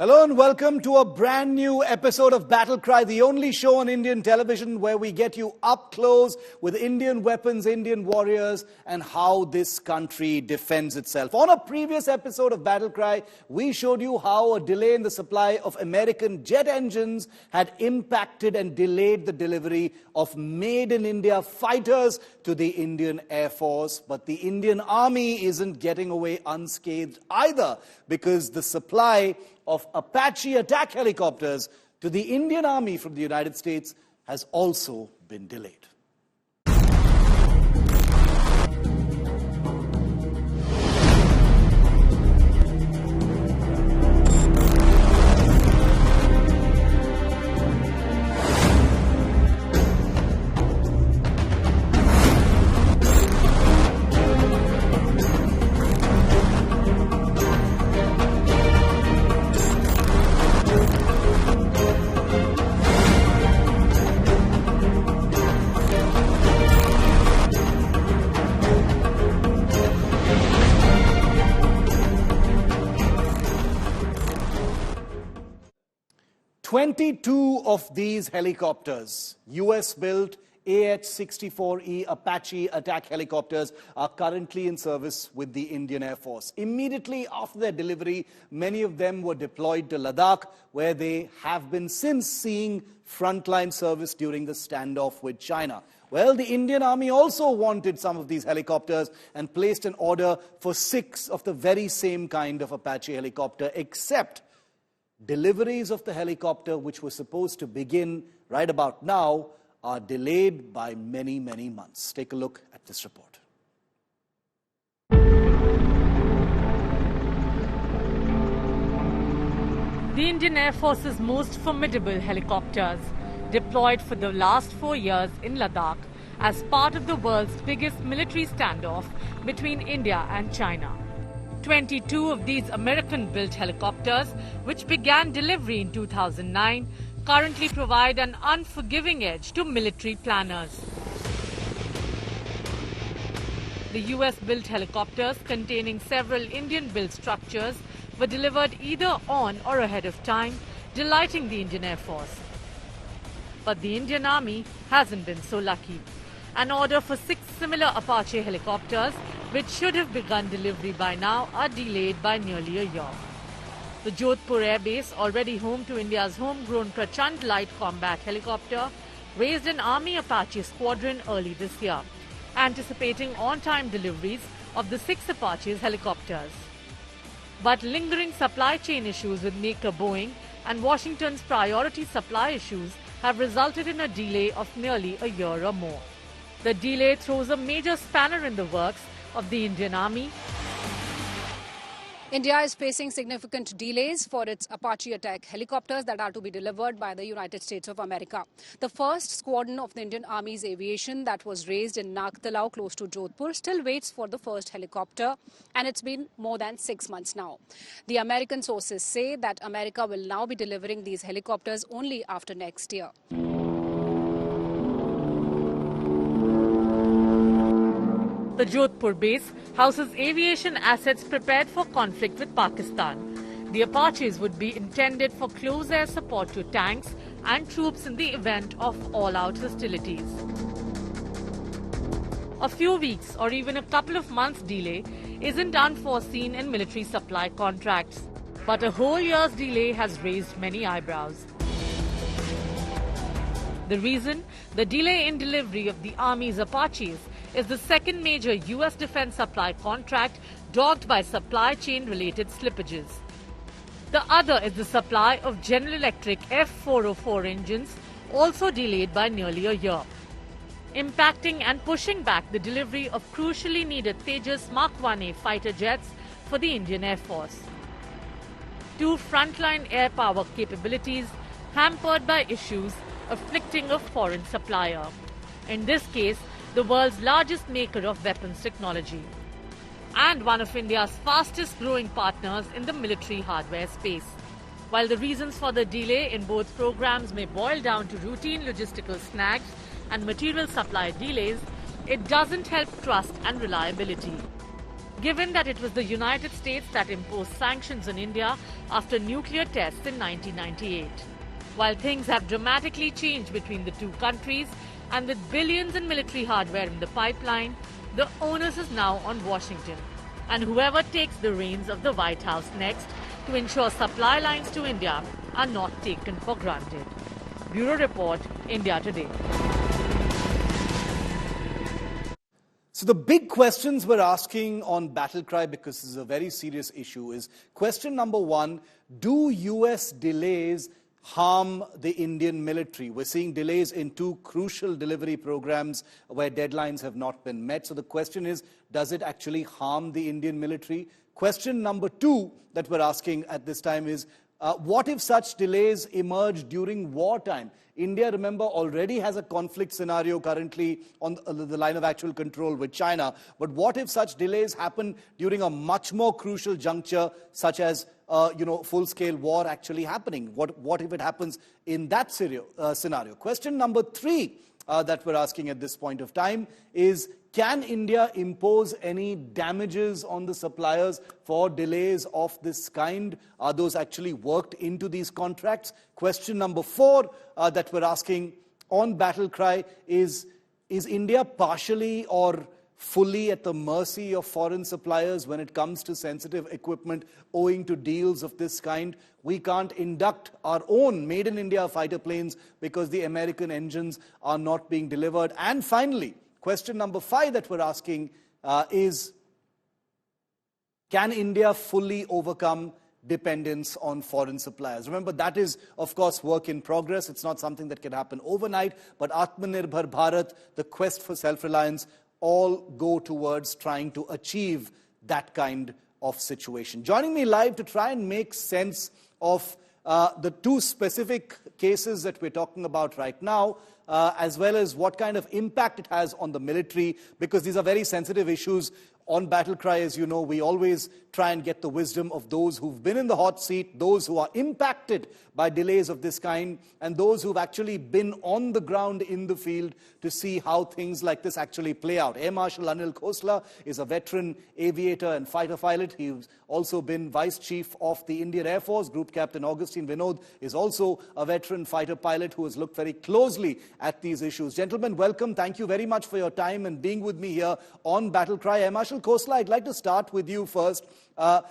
Hello and welcome to a brand new episode of Battlecry, the only show on Indian television where we get you up close with Indian weapons, Indian warriors, and how this country defends itself. On a previous episode of Battlecry, we showed you how a delay in the supply of American jet engines had impacted and delayed the delivery of made-in-India fighters to the Indian Air Force. But the Indian Army isn't getting away unscathed either, because the supply of Apache attack helicopters to the Indian Army from the United States has also been delayed. 22 of these helicopters, US-built AH-64E Apache attack helicopters, are currently in service with the Indian Air Force. Immediately after their delivery, many of them were deployed to Ladakh, where they have been since seeing frontline service during the standoff with China. Well, the Indian Army also wanted some of these helicopters and placed an order for 6 of the very same kind of Apache helicopter, except deliveries of the helicopter, which were supposed to begin right about now, are delayed by many, many months. Take a look at this report. The Indian Air Force's most formidable helicopters, deployed for the last 4 years in Ladakh as part of the world's biggest military standoff between India and China. 22 of these American-built helicopters, which began delivery in 2009, currently provide an unforgiving edge to military planners. The US-built helicopters, containing several Indian-built structures, were delivered either on or ahead of time, delighting the Indian Air Force. But the Indian Army hasn't been so lucky. An order for 6 similar Apache helicopters, which should have begun delivery by now, are delayed by nearly a year. The Jodhpur Air Base, already home to India's homegrown Prachand light combat helicopter, raised an Army Apache squadron early this year, anticipating on-time deliveries of the 6 Apache's helicopters. But lingering supply chain issues with maker Boeing and Washington's priority supply issues have resulted in a delay of nearly a year or more. The delay throws a major spanner in the works of the Indian Army. India is facing significant delays for its Apache attack helicopters that are to be delivered by the United States of America. The first squadron of the Indian Army's aviation that was raised in Nagtalau, close to Jodhpur, still waits for the first helicopter, and it's been more than 6 months now. The American sources say that America will now be delivering these helicopters only after next year. The Jodhpur base houses aviation assets prepared for conflict with Pakistan. The Apaches would be intended for close air support to tanks and troops in the event of all-out hostilities. A few weeks or even a couple of months delay isn't unforeseen in military supply contracts. But a whole year's delay has raised many eyebrows. The reason? The delay in delivery of the Army's Apaches is the second major US defense supply contract dogged by supply chain-related slippages. The other is the supply of General Electric F404 engines, also delayed by nearly a year, impacting and pushing back the delivery of crucially needed Tejas Mark 1A fighter jets for the Indian Air Force. 2 frontline air power capabilities hampered by issues afflicting a foreign supplier. In this case, the world's largest maker of weapons technology, and one of India's fastest growing partners in the military hardware space. While the reasons for the delay in both programs may boil down to routine logistical snags and material supply delays, it doesn't help trust and reliability. given that it was the United States that imposed sanctions on India after nuclear tests in 1998. While things have dramatically changed between the two countries, and with billions in military hardware in the pipeline, the onus is now on Washington and whoever takes the reins of the White House next to ensure supply lines to India are not taken for granted. Bureau Report, India Today. So the big questions we're asking on battlecry, because this is a very serious issue, is question number one: do US delays harm the Indian military? We're seeing delays in two crucial delivery programs where deadlines have not been met. So the question is, does it actually harm the Indian military? Question number two that we're asking at this time is, what if such delays emerge during wartime? India, remember, already has a conflict scenario currently on the line of actual control with China. But what if such delays happen during a much more crucial juncture, such as full-scale war actually happening? What if it happens in that scenario? Question number three that we're asking at this point of time is, can India impose any damages on the suppliers for delays of this kind? Are those actually worked into these contracts? Question number four that we're asking on battlecry is India partially or fully at the mercy of foreign suppliers when it comes to sensitive equipment owing to deals of this kind? We can't induct our own made-in-India fighter planes because the American engines are not being delivered. And finally, question number five that we're asking is, can India fully overcome dependence on foreign suppliers? Remember, that is, of course, work in progress. It's not something that can happen overnight. But Atmanirbhar Bharat, the quest for self-reliance, all go towards trying to achieve that kind of situation. Joining me live to try and make sense of the two specific cases that we're talking about right now, as well as what kind of impact it has on the military, because these are very sensitive issues. On battlecry, as you know, we always try and get the wisdom of those who've been in the hot seat, those who are impacted by delays of this kind, and those who've actually been on the ground in the field to see how things like this actually play out. Air Marshal Anil Khosla is a veteran aviator and fighter pilot. He's also been Vice Chief of the Indian Air Force. Group Captain Augustine Vinod is also a veteran fighter pilot who has looked very closely at these issues. Gentlemen, welcome. Thank you very much for your time and being with me here on battlecry. Air Marshal Khosla, I'd like to start with you first. The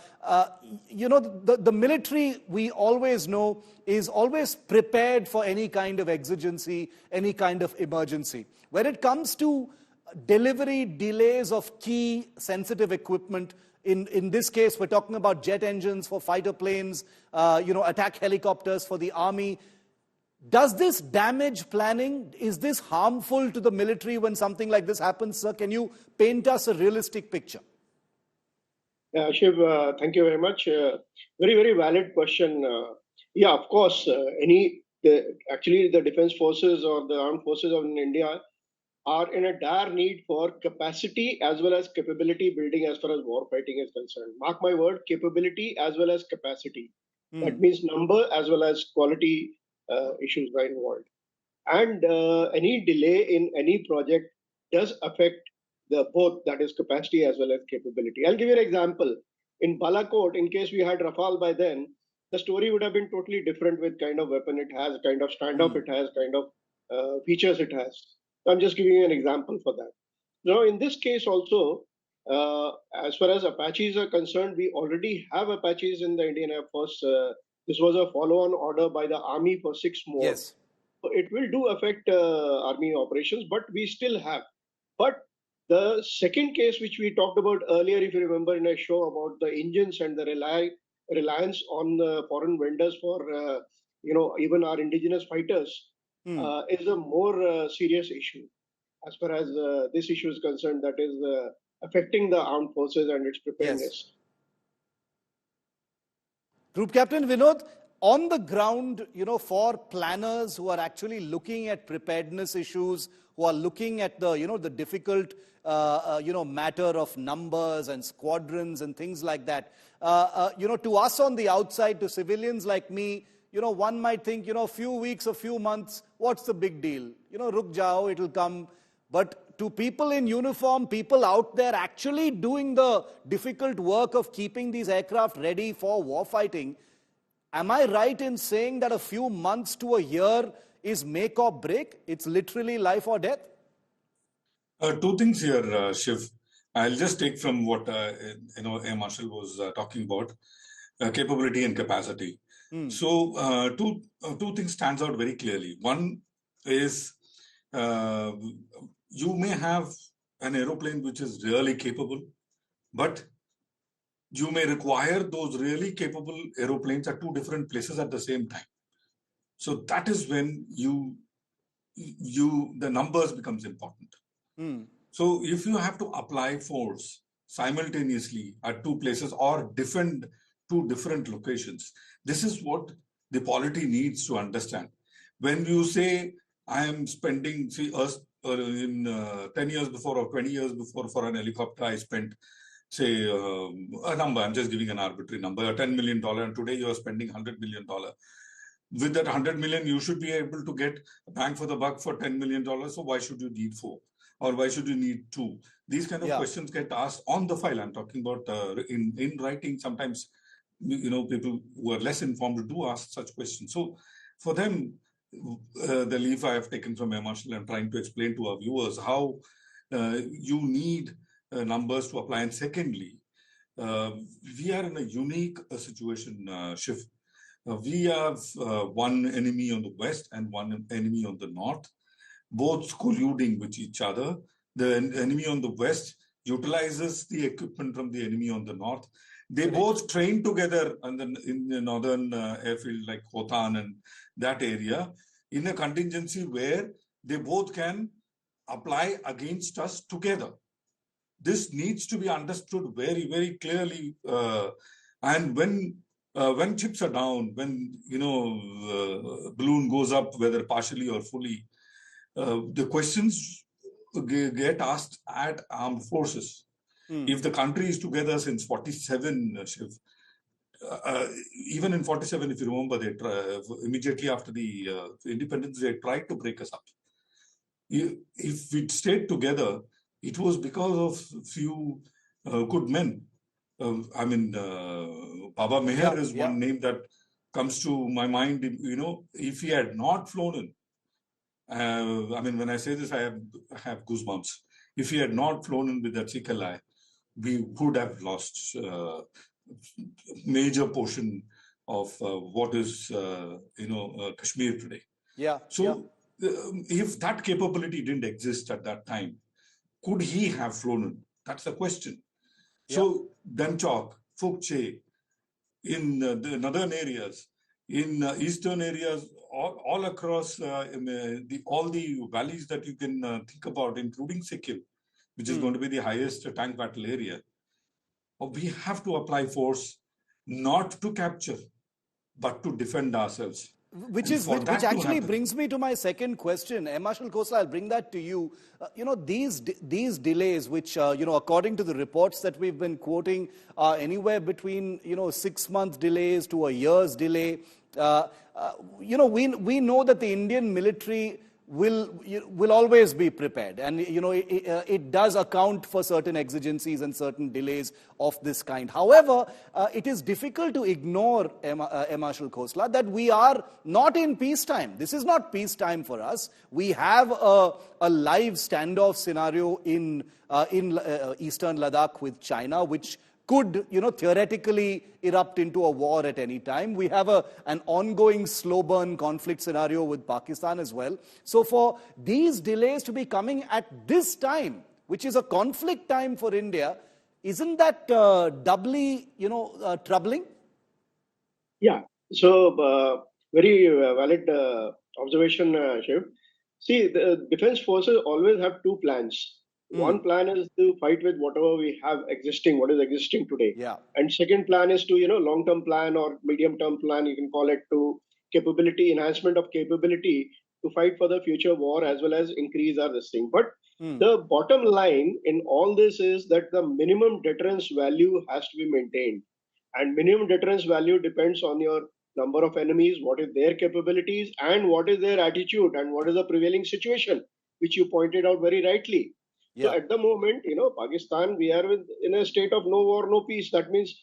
military, we always know, is always prepared for any kind of exigency, any kind of emergency. When it comes to delivery delays of key sensitive equipment, in this case, we're talking about jet engines for fighter planes, attack helicopters for the army. Does this damage planning? Is this harmful to the military when something like this happens, sir? Can you paint us a realistic picture? Shiv, thank you very much. Very, very valid question. Of course, actually the defense forces or the armed forces of India are in a dire need for capacity as well as capability building as far as war fighting is concerned. Mark my word, capability as well as capacity. That means number as well as quality issues are involved. And any delay in any project does affect both, that is capacity as well as capability. I'll give you an example. In Balakot, in case we had Rafale by then, the story would have been totally different with kind of weapon it has, kind of standoff it has, kind of features it has. So I'm just giving you an example for that. Now, in this case also, as far as Apaches are concerned, we already have Apaches in the Indian Air Force. This was a follow-on order by the Army for 6 more. Yes. So it will do affect Army operations, but we still have. But the second case, which we talked about earlier, if you remember in a show about the engines and the reliance on the foreign vendors for, even our indigenous fighters, is a more serious issue. As far as this issue is concerned, that is affecting the armed forces and its preparedness. Yes. Group Captain Vinod, on the ground, for planners who are actually looking at preparedness issues, who are looking at the, the difficult, matter of numbers and squadrons and things like that, to us on the outside, to civilians like me, one might think, a few weeks, a few months, what's the big deal? Ruk jao, it'll come. But to people in uniform, people out there actually doing the difficult work of keeping these aircraft ready for warfighting, am I right in saying that a few months to a year is make or break? It's literally life or death? Two things here, Shiv. I'll just take from what Air Marshal was talking about, capability and capacity. So two things stands out very clearly. One is you may have an aeroplane which is really capable, but you may require those really capable aeroplanes at two different places at the same time. So that is when the numbers becomes important. So if you have to apply force simultaneously at two places or defend two different locations, this is what the polity needs to understand. When you say, I am spending, in 10 years before or 20 years before for an helicopter, I spent, say, a number, I'm just giving an arbitrary number, $10 million, and today you are spending $100 million. With that 100 million, you should be able to get a bang for the buck for $10 million. So why should you need 4? Or why should you need 2? These kind of questions get asked on the file. I'm talking about in writing. Sometimes, people who are less informed do ask such questions. So for them, the leaf I have taken from Air Marshal, I'm trying to explain to our viewers how you need numbers to apply. And secondly, we are in a unique situation, Shiv. We have one enemy on the west and one enemy on the north, both colluding with each other. The enemy on the west utilizes the equipment from the enemy on the north. They both train together in the northern airfield like Khotan and that area in a contingency where they both can apply against us together. This needs to be understood very, very clearly. And when chips are down, when balloon goes up, whether partially or fully, the questions get asked at armed forces. If the country is together since 47, Shiv, even in 47, if you remember, immediately after the independence, they tried to break us up. If we stayed together, it was because of few good men. Baba Meher is one name that comes to my mind. If he had not flown in, when I say this, I have goosebumps. If he had not flown in with that Sikalai, we would have lost major portion of what is, Kashmir today. If that capability didn't exist at that time, could he have flown in? That's the question. So, Danchok, Phukche, in the northern areas, in eastern areas, all across all the valleys that you can think about, including Sikkim, which is going to be the highest tank battle area, we have to apply force not to capture, but to defend ourselves. Which actually brings me to my second question. Marshal Khosla, I'll bring that to you. These delays, which, according to the reports that we've been quoting, are anywhere between, 6-month delays to a year's delay. We know that the Indian military will always be prepared. And, it does account for certain exigencies and certain delays of this kind. However, it is difficult to ignore, Marshal Khosla, that we are not in peacetime. This is not peacetime for us. We have a live standoff scenario in eastern Ladakh with China, which could, theoretically erupt into a war at any time. We have an ongoing slow burn conflict scenario with Pakistan as well. So for these delays to be coming at this time, which is a conflict time for India, isn't that doubly, troubling? Yeah. So very valid observation, Shiv. See, the defense forces always have two plans. One plan is to fight with whatever we have existing, what is existing today. And second plan is to, long-term plan or medium-term plan, you can call it, to capability, enhancement of capability to fight for the future war as well as increase our this thing. But the bottom line in all this is that the minimum deterrence value has to be maintained. And minimum deterrence value depends on your number of enemies, what is their capabilities, and what is their attitude, and what is the prevailing situation, which you pointed out very rightly. So at the moment, Pakistan, we are in a state of no war, no peace. That means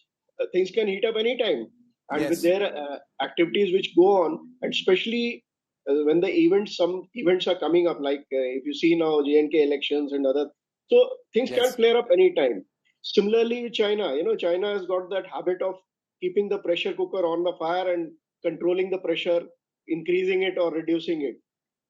things can heat up anytime. And with their activities which go on, and especially when some events are coming up, like if you see now J&K elections and other, so things can flare up anytime. Similarly with China, China has got that habit of keeping the pressure cooker on the fire and controlling the pressure, increasing it or reducing it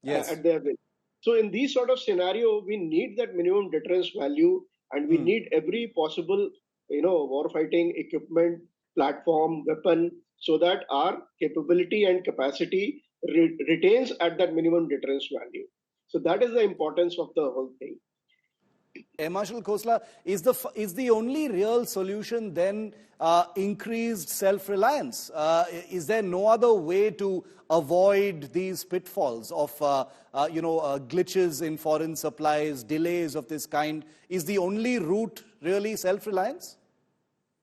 at their will. So in these sort of scenario, we need that minimum deterrence value, and we need every possible, war fighting equipment, platform, weapon, so that our capability and capacity retains at that minimum deterrence value. So that is the importance of the whole thing. Air Marshal Khosla, is the only real solution then increased self-reliance? Is there no other way to avoid these pitfalls of glitches in foreign supplies, delays of this kind? Is the only route really self-reliance?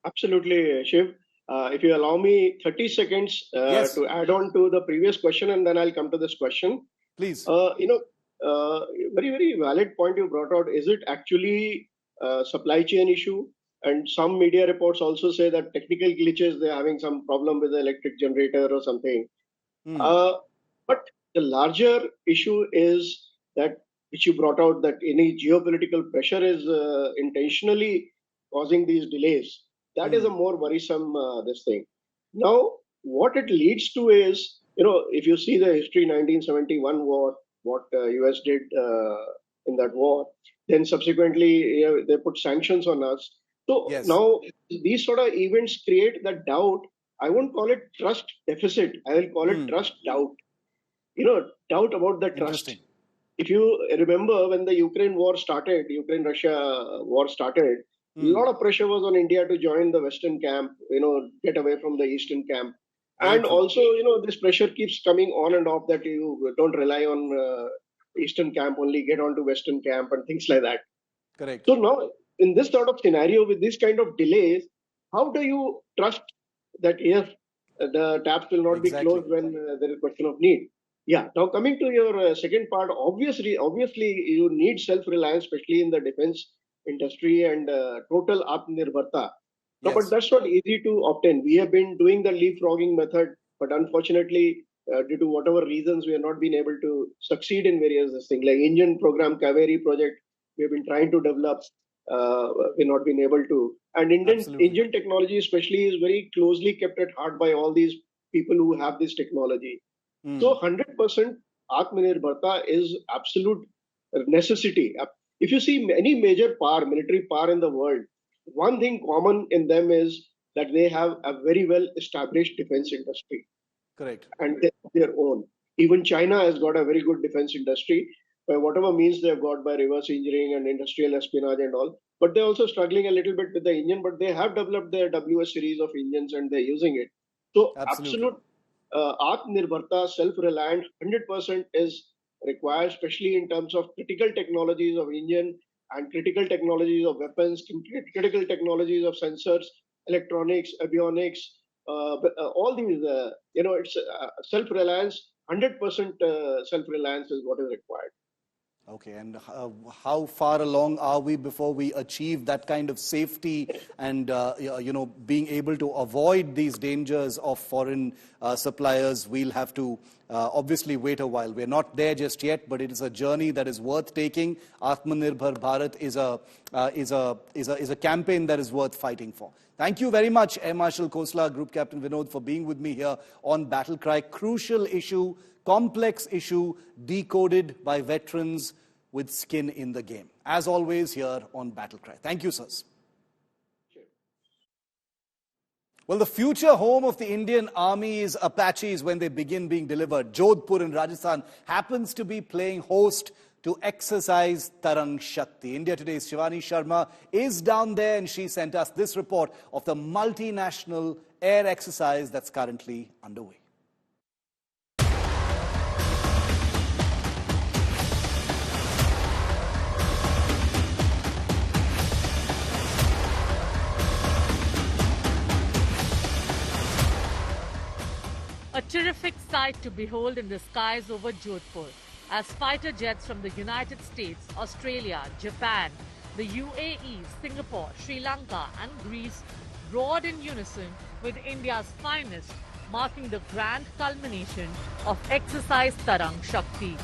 Absolutely, Shiv. If you allow me 30 seconds to add on to the previous question, and then I'll come to this question. Please. Very, very valid point you brought out. Is it actually a supply chain issue? And some media reports also say that technical glitches, they're having some problem with the electric generator or something. But the larger issue is that, which you brought out, that any geopolitical pressure is intentionally causing these delays. That is a more worrisome this thing. Now, what it leads to is, if you see the history, 1971 war, what US did in that war, then subsequently they put sanctions on us. So now these sort of events create that doubt. I won't call it trust deficit. I will call it trust doubt. Doubt about the trust. If you remember when the Ukraine-Russia war started, a lot of pressure was on India to join the Western camp, get away from the Eastern camp. And also, this pressure keeps coming on and off that you don't rely on Eastern camp only, get on to Western camp and things like that. Correct. So now, in this sort of scenario, with this kind of delays, how do you trust that the taps will not be closed when there is a question of need? Yeah. Now, coming to your second part, obviously, you need self-reliance, especially in the defense industry and total Atmanirbharta. No, but that's not easy to obtain. We have been doing the leapfrogging method, but unfortunately, due to whatever reasons, we have not been able to succeed in various things. Like Indian program, Kaveri project, we have been trying to develop, we've not been able to. And Indian technology especially is very closely kept at heart by all these people who have this technology. So 100% Atmanirbharta is absolute necessity. If you see any major military power in the world, one thing common in them is that they have a very well established defense industry. Correct. And their own. Even China has got a very good defense industry by whatever means they've got by reverse engineering and industrial espionage and all. But they're also struggling a little bit with the engine, but they have developed their WS series of engines and they're using it. So absolute Atmanirbharta, self-reliant, 100% is required, especially in terms of critical technologies of engine and critical technologies of weapons, critical technologies of sensors, electronics, avionics, all these, it's self-reliance, 100% self-reliance is what is required. Okay, and how far along are we before we achieve that kind of safety and, being able to avoid these dangers of foreign suppliers? We'll have to obviously wait a while. We're not there just yet, but it is a journey that is worth taking. Atmanirbhar Bharat is a campaign that is worth fighting for. Thank you very much, Air Marshal Khosla, Group Captain Vinod, for being with me here on Battlecry. Crucial issue, complex issue, decoded by veterans with skin in the game. As always, here on Battlecry. Thank you, sirs. Well, the future home of the Indian Army is Apaches when they begin being delivered. Jodhpur in Rajasthan happens to be playing host to exercise Tarang Shakti. India Today's Shivani Sharma is down there and she sent us this report of the multinational air exercise that's currently underway. A terrific sight to behold in the skies over Jodhpur. as fighter jets from the United States, Australia, Japan, the UAE, Singapore, Sri Lanka and Greece roared in unison with India's finest, marking the grand culmination of exercise Tarang Shakti.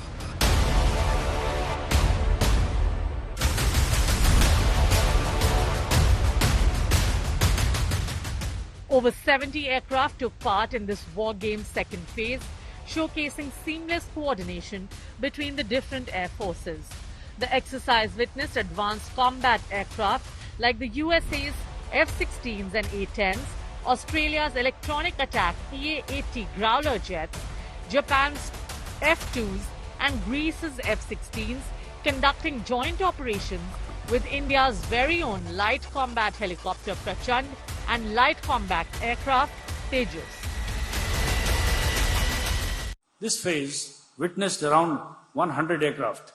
Over 70 aircraft took part in this war game's second phase, showcasing seamless coordination between the different air forces. The exercise witnessed advanced combat aircraft like the USA's F-16s and A-10s, Australia's electronic attack EA-80 Growler jets, Japan's F-2s and Greece's F-16s conducting joint operations with India's very own light combat helicopter Prachand and light combat aircraft Tejas. This phase witnessed around 100 aircraft,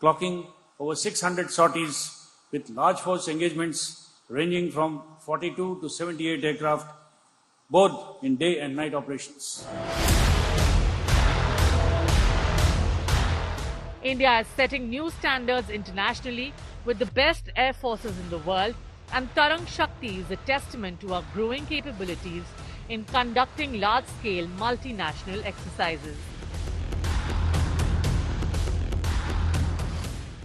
clocking over 600 sorties with large force engagements ranging from 42 to 78 aircraft, both in day and night operations. India is setting new standards internationally with the best air forces in the world, and Tarang Shakti is a testament to our growing capabilities in conducting large-scale multinational exercises.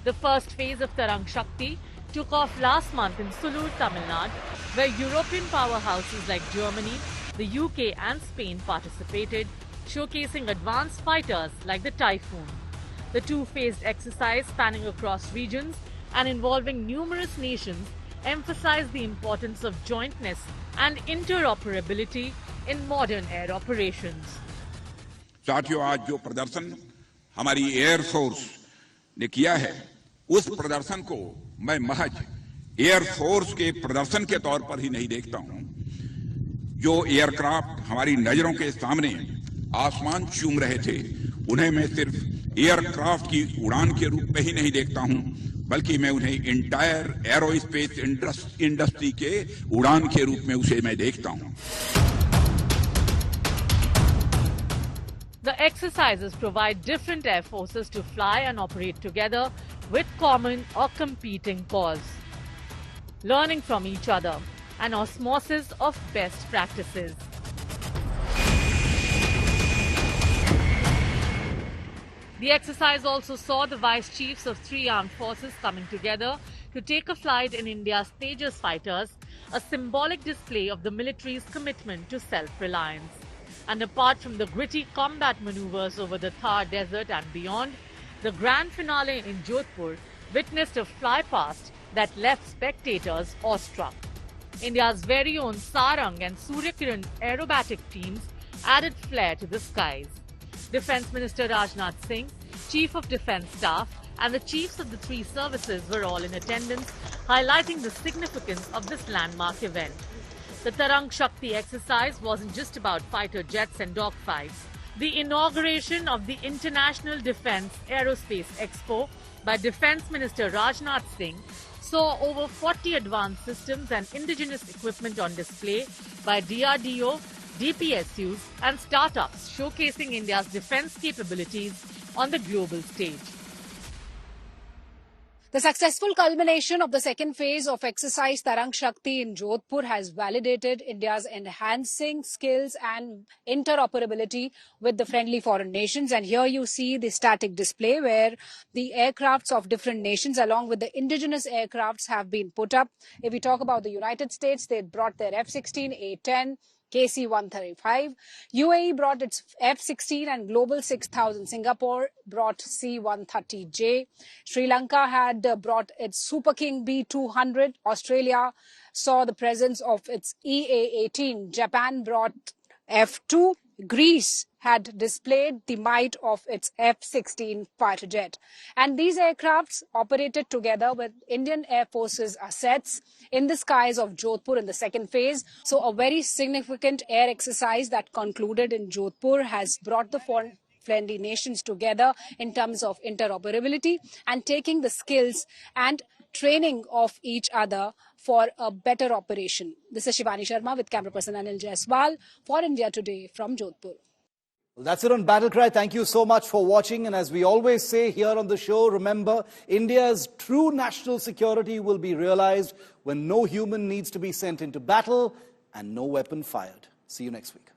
The first phase of Tarang Shakti took off last month in Sulur, Tamil Nadu, where European powerhouses like Germany, the UK and Spain participated, showcasing advanced fighters like the Typhoon. The two-phased exercise spanning across regions and involving numerous nations emphasized the importance of jointness and interoperability in modern air operations. साथियों, आज जो प्रदर्शन हमारी air force ने किया है, उस प्रदर्शन को मैं महज एयर फोर्स के प्रदर्शन के तौर पर ही नहीं देखता हूं। जो एयरक्राफ्ट हमारी नजरों के सामने आसमान चूम रहे थे, उन्हें मैं सिर्फ एयरक्राफ्ट की उड़ान के रूप में ही नहीं देखता हूं, बल्कि मैं उन्हें इंटायर एरोस्पेस इंडस्ट्री के उड़ान के रूप में उसे मैं देखता हूं। The exercises provide different air forces to fly and operate together with common or competing cause, learning from each other, and osmosis of best practices. The exercise also saw the vice chiefs of three armed forces coming together to take a flight in India's Tejas fighters, a symbolic display of the military's commitment to self-reliance. And apart from the gritty combat maneuvers over the Thar Desert and beyond, the grand finale in Jodhpur witnessed a fly-past that left spectators awestruck. India's very own Tarang and Suryakiran aerobatic teams added flair to the skies. Defence Minister Rajnath Singh, Chief of Defence Staff and the chiefs of the three services were all in attendance, highlighting the significance of this landmark event. The Tarang Shakti exercise wasn't just about fighter jets and dogfights. The inauguration of the International Defence Aerospace Expo by Defence Minister Rajnath Singh saw over 40 advanced systems and indigenous equipment on display by DRDO, DPSUs and startups, showcasing India's defence capabilities on the global stage. The successful culmination of the second phase of exercise Tarang Shakti in Jodhpur has validated India's enhancing skills and interoperability with the friendly foreign nations. And here you see the static display where the aircrafts of different nations along with the indigenous aircrafts have been put up. If we talk about the United States, they brought their F-16, A-10, KC-135. UAE brought its F-16 and Global 6000. Singapore brought C-130J. Sri Lanka had brought its Super King B-200. Australia saw the presence of its EA-18. Japan brought F-2. Greece had displayed the might of its F-16 fighter jet. And these aircrafts operated together with Indian Air Force's assets in the skies of Jodhpur in the second phase. So a very significant air exercise that concluded in Jodhpur has brought the foreign friendly nations together in terms of interoperability and taking the skills and training of each other for a better operation. This is Shivani Sharma with camera person Anil Jaiswal for India Today from Jodhpur. Well, that's it on Battlecry. Thank you so much for watching. And as we always say here on the show, remember, India's true national security will be realized when no human needs to be sent into battle and no weapon fired. See you next week.